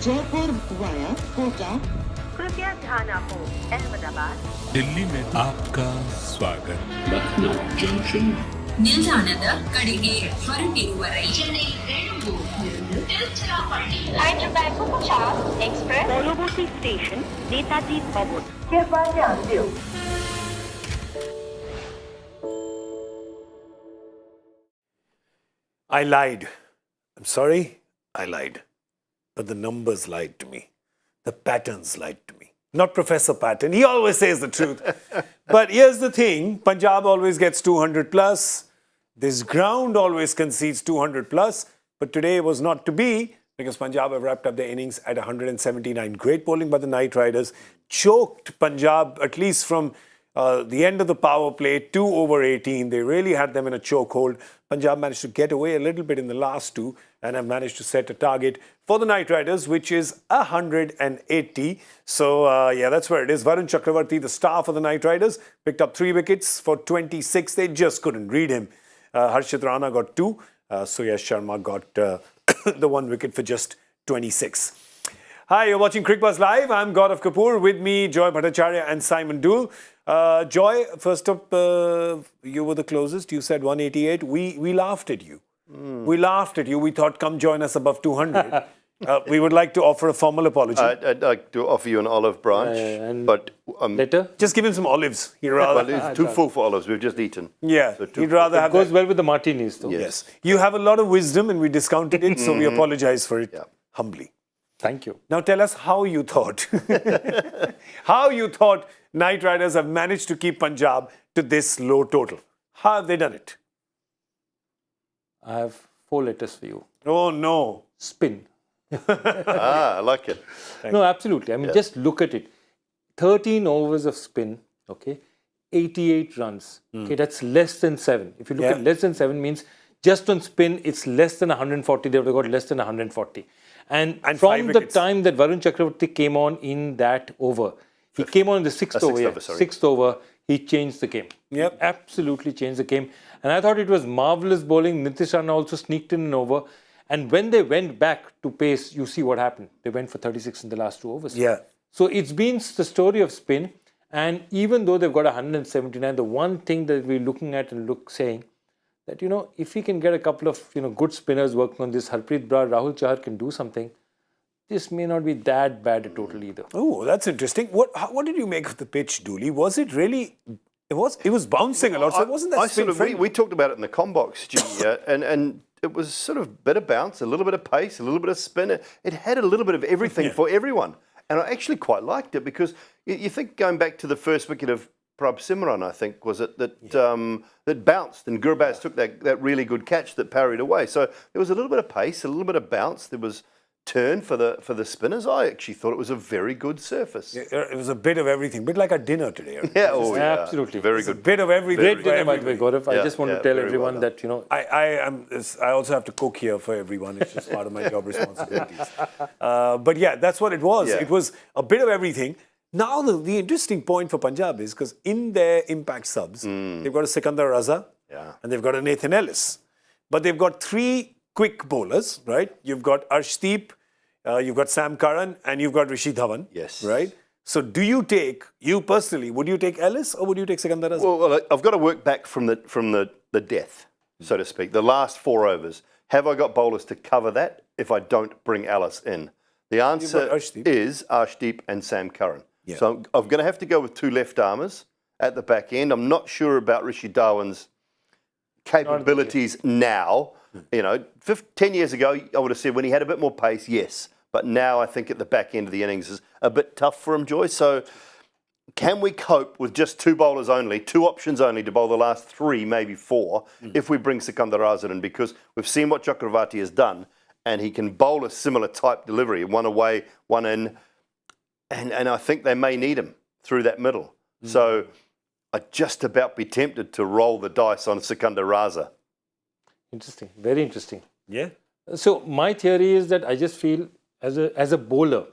Jaipur via Kota. कृपया ध्यान आपो अहमदाबाद दिल्ली में आपका स्वागत। Lucknow Junction. ನಿಲ್ದಾಣದ ಕಡೆಗೆ ಹೊರಟಿರುವ ರೈಲು Hyderabad Punjab Express পরবর্তী স্টেশন নেতাজি ভবন। कृपया ध्यान दियो। I lied. I'm sorry, I lied. But the numbers lied to me. The patterns lied to me. Not Professor Patton. He always says the truth. But here's the thing. Punjab always gets 200 plus. This ground always concedes 200 plus. But today was not to be because Punjab have wrapped up their innings at 179. Great bowling by the Knight Riders. Choked Punjab, at least from the end of the power play, 2 over 18. They really had them in a chokehold. Punjab managed to get away a little bit in the last 2 and have managed to set a target for the Knight Riders, which is 180. So, yeah, that's where it is. Varun Chakravarti, the star for the Knight Riders, picked up 3 wickets for 26. They just couldn't read him. Harshit Rana got 2. Suyash Sharma got the 1 wicket for just 26. Hi, you're watching Cricbuzz Live. I'm Gaurav Kapur. With me, Joy Bhattacharjya and Simon Doull. Joy, first up, you were the closest. You said 188. We laughed at you. We laughed at you. We thought, come join us above 200. We would like to offer a formal apology. I'd like to offer you an olive branch, but Later? Just give him some olives. He'd rather. well, it's too full for olives. We've just eaten. Yeah, So he'd rather have Goes that. well with the martinis though. Yes. You have a lot of wisdom and we discounted it, so we apologize for it humbly. Thank you. Now tell us how you thought. How you thought Knight Riders have managed to keep Punjab to this low total. How have they done it? I have 4 letters for you. Oh no. Spin. I like it. No, absolutely. I mean, just look at it. 13 overs of spin, okay, 88 runs. Okay, that's less than 7. If you look at less than 7 means just on spin, it's less than 140. They would have got less than 140. And And 5 from the wickets. time that Varun Chakravarti came on in that over, he came on in the 6th over. over, sorry. 6th over, he changed the game. Yep. He absolutely changed the game. And I thought it was marvellous bowling. Nitish Rana also sneaked in an over. And when they went back to pace, you see what happened. They went for 36 in the last 2 overs. Yeah. So it's been the story of spin. And even though they've got 179, the one thing that we're looking at and saying that, you know, if we can get a couple of, you know, good spinners working on this, Harpreet Brar, Rahul Chahar can do something, this may not be that bad a total either. Oh, that's interesting. What did you make of the pitch, Dooley? Was it really... It was bouncing a lot, so it wasn't that I spin sort of, friendly. we talked about it in the combox, Jimmy, and it was sort of a bit of bounce, a little bit of pace, a little bit of spin. It had a little bit of everything for everyone. And I actually quite liked it because you think going back to the first wicket of Prabh Simran, I think, was it that bounced and Gurbaz took that really good catch that parried away. So there was a little bit of pace, a little bit of bounce. There was turn for the spinners. I actually thought it was a very good surface. It was a bit of everything, bit like our dinner today. Yeah, Absolutely. Very It's a good. bit of everything. Great for dinner, by the way, everybody. Gaurav. I just want to tell very everyone well that, you know, I also have to cook here for everyone. It's just part of my job responsibilities. But yeah, that's what it was. Yeah. It was a bit of everything. Now the interesting point for Punjab is because in their impact subs, they've got a Sikandar Raza and they've got a Nathan Ellis. But they've got 3 quick bowlers, right? You've got Arshdeep, you've got Sam Curran, and you've got Rishi Dhawan. Yes. Right? So do you personally, would you take Ellis or would you take Sikandar Raza? Well, I've got to work back from the death, so to speak. The last 4 overs. Have I got bowlers to cover that if I don't bring Ellis in? The answer Arshdeep. is Arshdeep and Sam Curran. Yeah. So I'm going to have to go with 2 left-armers at the back end. I'm not sure about Rishi Dhawan's capabilities now. You know, 10 years ago, I would have said when he had a bit more pace, yes. But now I think at the back end of the innings is a bit tough for him, Joy. So can we cope with just 2 bowlers only, 2 options only to bowl the last 3, maybe 4, if we bring Sikandar Raza in? Because we've seen what Chakravarti has done, and he can bowl a similar type delivery, 1 away, 1 in, and I think they may need him through that middle. So I'd just about be tempted to roll the dice on Sikandar Raza. interesting, very interesting. Yeah. So my theory is that I just feel as a bowler,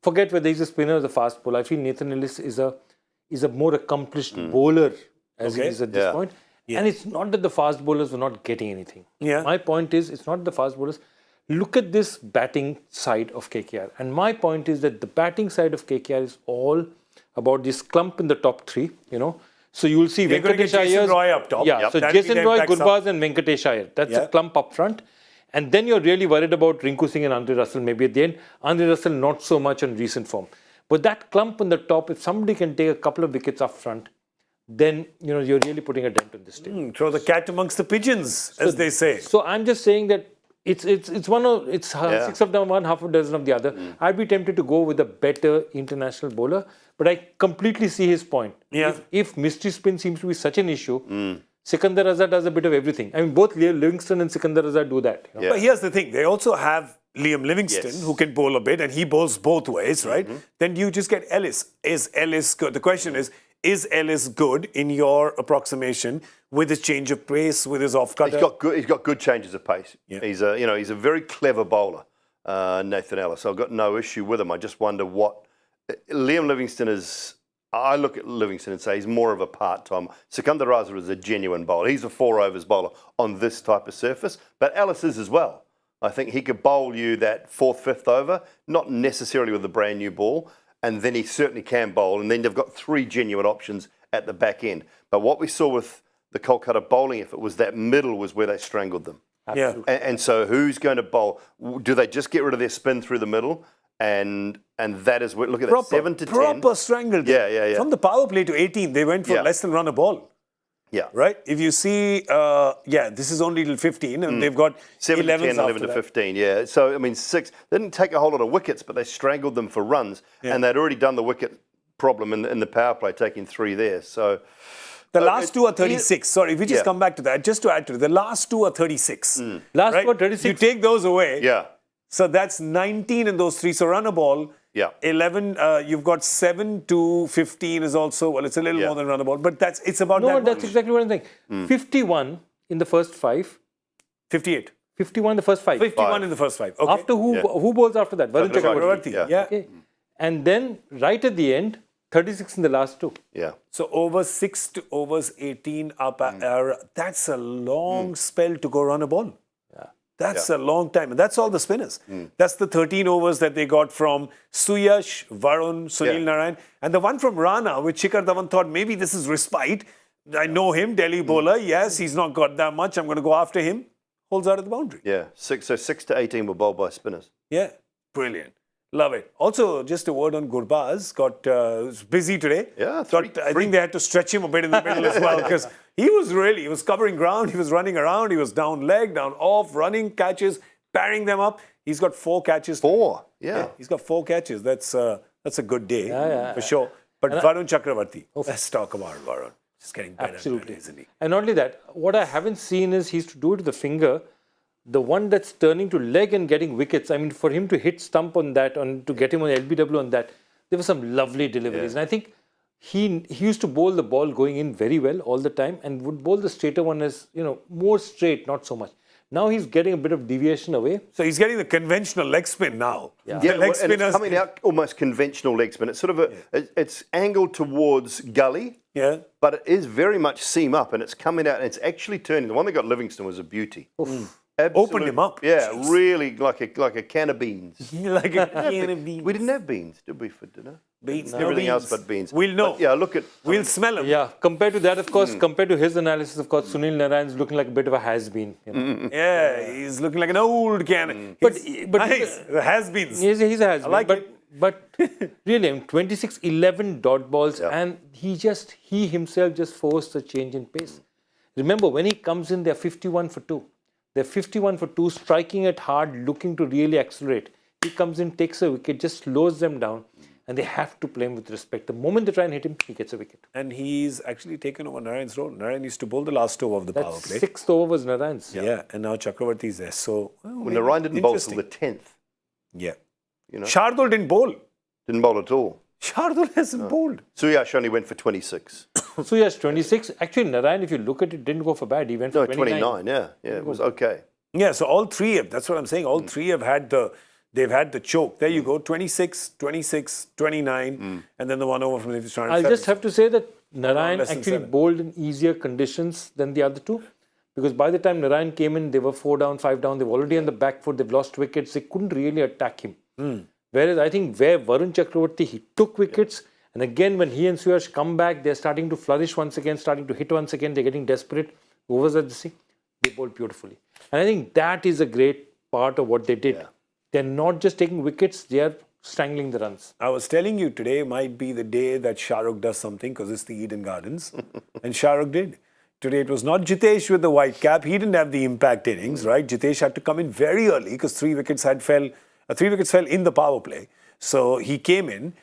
forget whether he's a spinner or a fast bowler. I feel Nathan Ellis is a more accomplished bowler as he is at this point. And it's not that the fast bowlers were not getting anything. Yeah. My point is, it's not the fast bowlers. look at this batting side of KKR. And my point is that the batting side of KKR is all about this clump in the top three, So you will see They're going to Venkatesh get Jason Iyer's- Roy up top. Yeah, Yep. so That'll be Jason their Roy, backs up. Gurbaz and Venkatesh Iyer. That's a clump up front. And then you're really worried about Rinku Singh and Andre Russell maybe at the end. Andre Russell not so much on recent form. But that clump on the top, if somebody can take a couple of wickets up front, then you're really putting a dent on this team. Throw the cat amongst the pigeons, as they say. So I'm just saying that it's 6 of them, one, half a dozen of the other. I'd be tempted to go with a better international bowler, but I completely see his point. Yeah. If mystery spin seems to be such an issue, Sikandar Raza does a bit of everything. I mean, both Livingston and Sikandar Raza do that. Yeah. But here's the thing. They also have Liam Livingston, Yes. who can bowl a bit, and he bowls both ways, right? Then you just get Ellis. Is Ellis good? The question is Ellis good in your approximation with his change of pace, with his off-cutter? He's got good changes of pace. Yeah. He's a very clever bowler, Nathan Ellis. I've got no issue with him. I just wonder what Liam Livingston is. I look at Livingston and say he's more of a part-time. Sikandar Raza is a genuine bowler. He's a 4 overs bowler on this type of surface, but Ellis is as well. I think he could bowl you that 4th, 5th over, not necessarily with a brand new ball, and then he certainly can bowl. And then they've got 3 genuine options at the back end. But what we saw with the Kolkata bowling effort was that middle was where they strangled them. Yeah. And so who's going to bowl? Do they just get rid of their spin through the middle? And that is what, look at that, 7 to 10. Proper strangled. Yeah. From the power play to 18, they went for Yeah. less than run a ball. Yeah. Right? If you see, this is only till 15, and they've got 7 to 10, 11 11 to 15, yeah. So, I mean, 6, they didn't take a whole lot of wickets, but they strangled them for runs, and they'd already done the wicket problem in the power play, taking 3 there. So The last 2 are 36. Sorry, if we just come back to that, just to add to it, the last 2 are 36. Last right? two are 36. You take those away. yeah. So that's 19 in those 3. So run a ball. Yeah. 11, you've got 7 to 15 is also, well, it's a little Yeah. more than run a ball, but it's about No, that that's much. exactly what I'm saying. 51 in the first 5. 58. 51 in the first 5. 51 in the first 5. Okay. After who bowls after that? Varun Chakravarti. Chakravarti. Yeah. Okay. And then right at the end, 36 in the last 2. Yeah. So over 6 to overs 18 up, that's a long spell to go run a ball. That's a long time. And that's all the spinners. That's the 13 overs that they got from Suyash, Varun, Sunil Narayan. And the one from Rana, which Shikhar Dhawan thought maybe this is respite. I know him, Delhi bowler. Yes, he's not got that much. I'm going to go after him. Holds out of the boundary. Yeah. 6 to 18 were bowled by spinners. Yeah, brilliant. Love it. Also, just a word on Gurbaz. Was busy today. Yeah, I think they had to stretch him a bit in the middle as well because he was covering ground. He was running around. He was down leg, down off, running catches, parrying them up. He's got 4 catches. 4. Yeah. He's got 4 catches. That's a good day for sure. But And Varun Chakravarti. Let's talk about Varun. Just getting better, Absolutely. isn't he? And not only that, what I haven't seen is he's to do it with the finger. The one that's turning to leg and getting wickets, I mean, for him to hit stump on that, to get him on LBW on that, there were some lovely deliveries. And I think he used to bowl the ball going in very well all the time and would bowl the straighter one as, more straight, not so much. Now he's getting a bit of deviation away. So he's getting the conventional leg spin now. Yeah. The Yeah, leg well, and spinners. it's coming out almost conventional leg spin. It's sort of it's angled towards gully, Yeah. but it is very much seam up, and it's coming out, and it's actually turning. The one that got Livingston was a beauty. Opened him up. Yeah, Jeez. really like a can of beans. Like a can of beans. We didn't have beans, did we, for dinner? Beans. No Everything beans. else but beans. We'll know. But yeah, look at. We'll smell them. Yeah, compared to that, of course, compared to his analysis, of course, Sunil Narayan's looking like a bit of a has-been. Yeah, he's looking like an old can. But Nice. Has-beens. He's a has-been. like but really, 26, 11 dot balls, and he himself just forced a change in pace. Remember, when he comes in, they're 51 for 2. They're 51 for 2, striking it hard, looking to really accelerate. He comes in, takes a wicket, just slows them down, and they have to play him with respect. The moment they try and hit him, he gets a wicket. And he's actually taken over Narayan's role. Narayan used to bowl the last over of the power That's play. 6th over was Narayan's. Yeah, and now Chakravarti's there. So, When Narayan didn't bowl till the 10th. Yeah. You know, Shardul didn't bowl. didn't bowl at all. Shardul hasn't bowled. Suyash only went for 26. So yes, 26. Actually, Narayan, if you look at it, didn't go for bad. He went No, for 29. 29. Yeah, it was okay. Yeah, so all 3 have, that's what I'm saying, all 3 have had they've had the choke. There you go, 26, 26, 29, and then the one over from the I'll just have to say that Narayan less than actually 7. bowled in easier conditions than the other 2. because by the time Narayan came in, they were 4 down, 5 down. They were already on the back foot. They've lost wickets. They couldn't really attack him. Whereas I think where Varun Chakravarti, he took wickets. And again, when he and Suyash come back, they're starting to flourish once again, starting to hit once again. They're getting desperate. Overs at the sea. They bowled beautifully. And I think that is a great part of what they did. They're not just taking wickets, they are strangling the runs. I was telling you, today might be the day that Shahrukh does something because it's the Eden Gardens. And Shahrukh did. Today it was not Jitesh with the white cap. He didn't have the impact innings, right? Jitesh had to come in very early because 3 wickets fell in the power play. So he came in.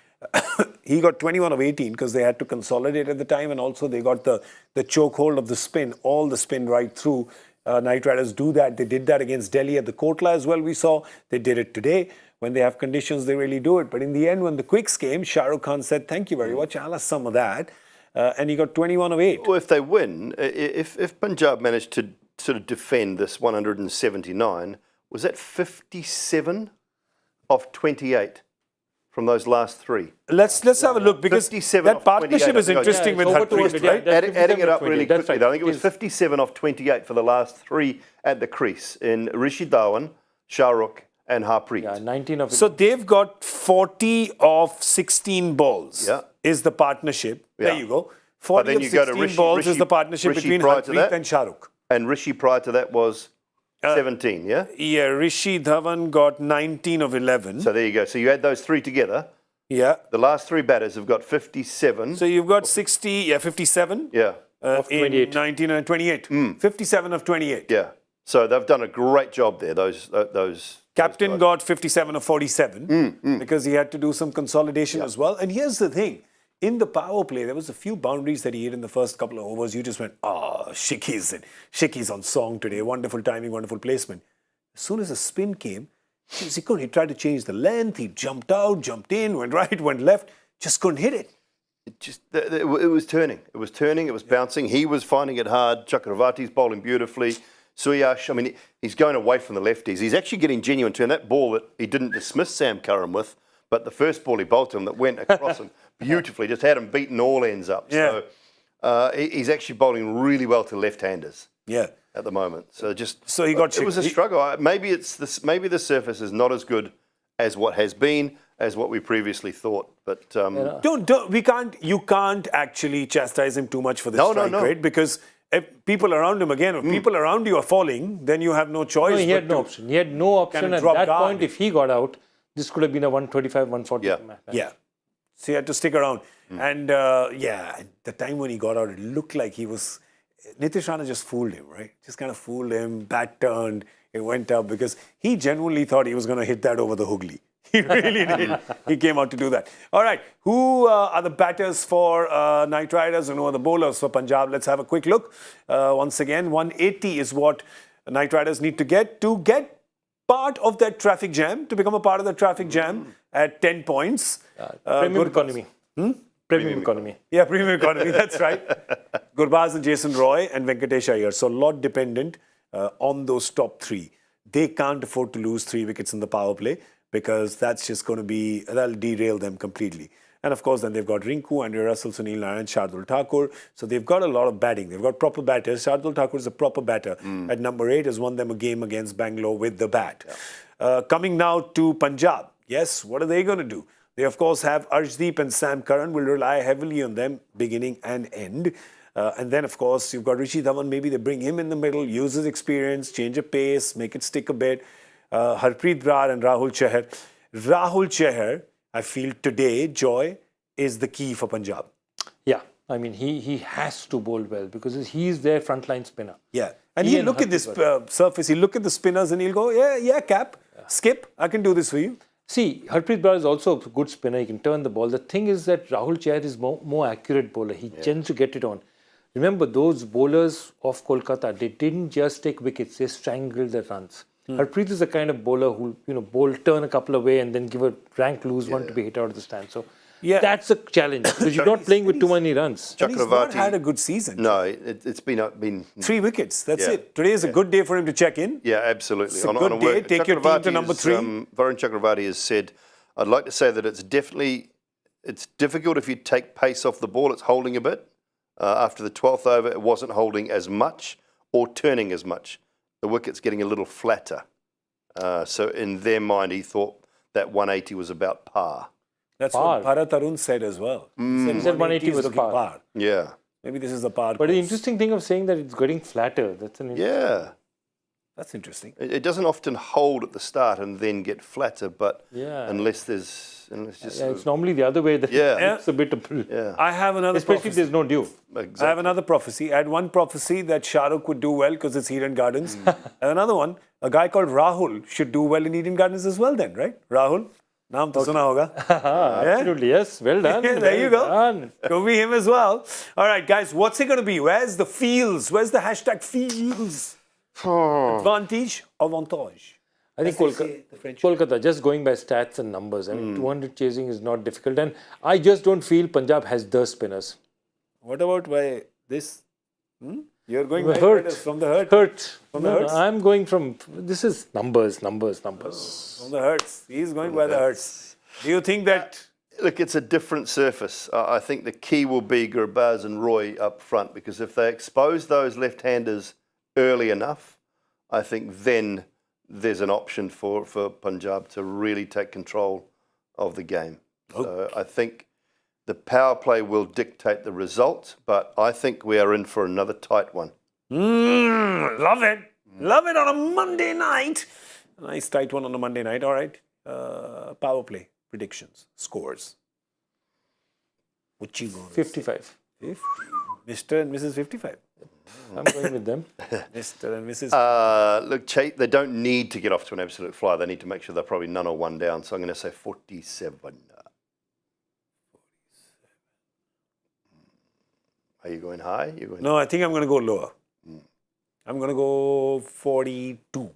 He got 21 of 18 because they had to consolidate at the time, and also they got the chokehold of the spin, all the spin right through. Knight Riders do that. They did that against Delhi at the Kotla as well, we saw. They did it today. When they have conditions, they really do it. But in the end, when the quicks came, Shahrukh Khan said, thank you very much, I'll have some of that. And he got 21 of 8. Well, if they win, if Punjab managed to sort of defend this 179, was that 57 of 28 from those last 3? Let's have a look, because 57 that of partnership 28, is interesting with over Harpreet, 200, right? Adding it up really That's quickly, right. I think it was 57 of 28 for the last 3 at the crease in Rishi Dhawan, Shahrukh and Harpreet. Yeah, 19 of it. So they've got 40 of 16 balls is the partnership. Yeah. There you go. 40 then of you go to 16 balls is the partnership Rishi between prior to Harpreet that. and Shahrukh. And Rishi prior to that was 17, yeah? Yeah, Rishi Dhawan got 19 of 11. So there you go. So you add those 3 together. Yeah. The last 3 batters have got 57. So you've got 57 Yeah. Of 28. in 19 and 28. 57 of 28. Yeah. So they've done a great job there, those Captain got 57 of 47 because he had to do some consolidation as well. And here's the thing. In the power play, there was a few boundaries that he hit in the first couple of overs. You just went, Shikhi's on song today. Wonderful timing, wonderful placement. As soon as the spin came, he tried to change the length. He jumped out, jumped in, went right, went left. Just couldn't hit it. It was turning. It was turning. It was bouncing. He was finding it hard. Chakravarti's bowling beautifully. Suyash, I mean, he's going away from the lefties. He's actually getting genuine turn. That ball that he didn't dismiss Sam Curran with, but the first ball he bowled to him that went across him beautifully, just had him beaten all ends up. Yeah. So he's actually bowling really well to left-handers. Yeah. At the moment. So he got it was a struggle. Maybe the surface is not as good as what has been, as what we previously thought. But you can't actually chastise him too much for this strike rate, because if people around him, again, if people around you are falling, then you have no choice. No, he had no option. He had no option at that guard. point. If he got out, this could have been a 125, 140 match. Yeah. So he had to stick around. And the time when he got out, it looked like he was... Nitish Rana just fooled him, right? Just kind of fooled him, bat turned, it went up, because he genuinely thought he was going to hit that over the Hooghly. He really did. He came out to do that. All right, who are the batters for Knight Riders and who are the bowlers for Punjab? Let's have a quick look. Once again, 180 is what Knight Riders need to get part of that traffic jam, to become a part of the traffic jam at 10 points. Premium economy. Premium economy. Yeah, premium economy, that's right. Gurbaz and Jason Roy and Venkatesh Iyer. So a lot dependent on those top 3. They can't afford to lose 3 wickets in the power play, because that's just going to be, that'll derail them completely. And of course, then they've got Rinku, Andrea Russell, Sunil Narayan, Shardul Thakur. So they've got a lot of batting. They've got proper batters. Shardul Thakur is a proper batter. At number 8, has won them a game against Bangalore with the bat. Coming now to Punjab. Yes, what are they going to do? They, of course, have Arshdeep and Sam Curran. Will rely heavily on them, beginning and end. And then, of course, you've got Rishi Dhawan. Maybe they bring him in the middle, use his experience, change a pace, make it stick a bit. Harpreet Brar and Rahul Chahar. Rahul Chahar, I feel today, Joy, is the key for Punjab. Yeah, I mean, he has to bowl well, because he's their frontline spinner. Yeah, and he'll look at this surface, he'll look at the spinners and he'll go, yeah, Cap, skip, I can do this for you. See, Harpreet Brar is also a good spinner. He can turn the ball. The thing is that Rahul Chahar is more accurate bowler. He tends to get it on. Remember, those bowlers of Kolkata, they didn't just take wickets, they strangled the runs. Harpreet is the kind of bowler who, bowl, turn a couple away and then give a rank loose one to be hit out of the stand. So that's a challenge, because you're not playing with too many runs. And he's not had a good season. No, it's been 3 wickets, that's it. Today is a good day for him to check in. Yeah, absolutely. It's a good day, take your team to number 3. Varun Chakravarti has said, I'd like to say that it's difficult if you take pace off the ball, it's holding a bit. After the 12th over, it wasn't holding as much or turning as much. The wicket's getting a little flatter. So in their mind, he thought that 180 was about par. That's Par. what Bharat Arun said as well. He said 180 is was looking par. Yeah. Maybe this is the par. But the course. interesting thing of saying that it's getting flatter, that's an Yeah. That's interesting. It doesn't often hold at the start and then get flatter, but Yeah. unless just it's normally the other way that Yeah. it's a bit of, yeah. I have another especially if prophecy. there's no dew. I have another prophecy. I had one prophecy that Shahrukh would do well because it's Eden Gardens. And another one, a guy called Rahul should do well in Eden Gardens as well then, right? Rahul? Naam to suna hoga. Absolutely, yes. Well done. Yeah, there you well go. done. Could be him as well. All right, guys, what's it going to be? Where's the feels? Where's the hashtag feels? Advantage, avantage. I think Kolkata, just going by stats and numbers, I mean, 200 chasing is not difficult. And I just don't feel Punjab has the spinners. What about by this? You're going The by hurt. from the hurt. Hurt. From the No, hurts? I'm going from, this is numbers. From the hurts. He's going by the hurts. Do you think that... Look, it's a different surface. I think the key will be Cricbuzz and Roy up front, because if they expose those left-handers early enough, I think then there's an option for Punjab to really take control of the game. So I think the power play will dictate the result, but I think we are in for another tight one. Love it. Love it on a Monday night. A nice tight one on a Monday night. All right. Power play. Predictions. Scores. What you going 55. 50. Mr. and Mrs. 55. I'm going with them. Mr. and Mrs. Look, they don't need to get off to an absolute flyer. They need to make sure they're probably none or one down. So I'm going to say 47. Are you going high? You're going No, I think I'm going to go lower. I'm going to go 42.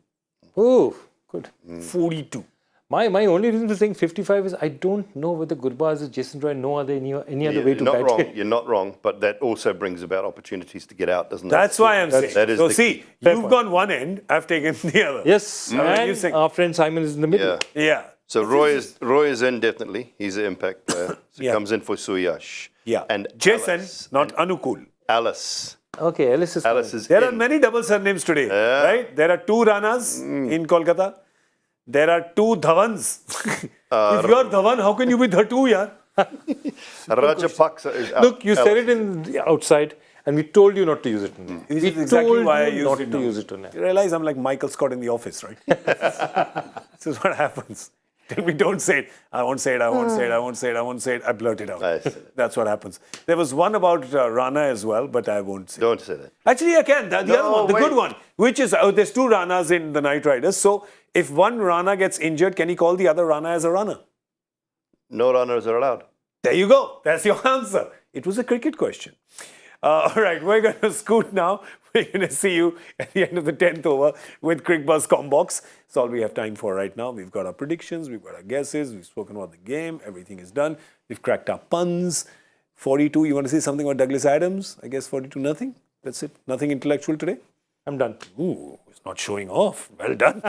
Oh, good. 42. My only reason for saying 55 is I don't know whether Cricbuzz is Jason Roy, no other any other way to not bat wrong. it. You're not wrong, but that also brings about opportunities to get out, doesn't it? That's why I'm saying. that is so the see, key. you've gone one end, I've taken the other. Yes, you and think- our friend Simon is in the middle. Yeah. Yeah. So Roy is in definitely. He's an impact player. So he comes in for Suyash. Yeah. And Jason, Alice. not Anukul. Alice. Okay, Alice is There are in. many double surnames today, right? There are 2 Ranas in Kolkata. There are 2 Dhawans. If you're Dhawan, how can you be the 2, yaar? Rajapaksa is out. Look, you said it in the outside, and we told you not to use it. This We is exactly told why I you used not it to now. use it tonight. You realize I'm like Michael Scott in The Office, right? This is what happens. Tell me, don't say it. I won't say it, I won't say it, I won't say it, I won't say it. I blurt it out. I said it. That's what happens. There was one about Rana as well, but I won't say it. Don't say that. Actually, I can. The No, other one, the wait. good one, which is, there's 2 Ranas in the Knight Riders. So if one Rana gets injured, can he call the other Rana as a runner? No runners are allowed. There you go. That's your answer. It was a cricket question. All right, we're going to scoot now. We're going to see you at the end of the 10th over with Cricbuzz Combox. That's all we have time for right now. We've got our predictions, we've got our guesses, we've spoken about the game, everything is done. We've cracked our puns. 42, you want to say something about Douglas Adams? I guess 42, nothing. That's it. Nothing intellectual today? I'm done. Ooh, it's not showing off. Well done.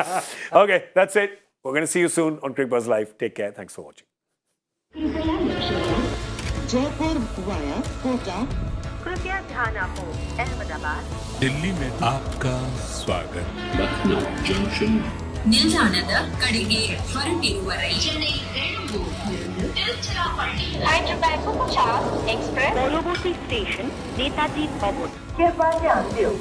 Okay, that's it. We're going to see you soon on Cricbuzz Live. Take care. Thanks for watching. Jaipur via Kota. कृपया ध्यान आपो अहमदाबाद दिल्ली में आपका स्वागत ನಿಲ್ದಾಣದ ಕಡೆಗೆ ಹೊರಟಿರುವರೆ Chennai Hyderabad to Punjab Express Kolkata Station Netaji Bhawan कृपया ध्यान दो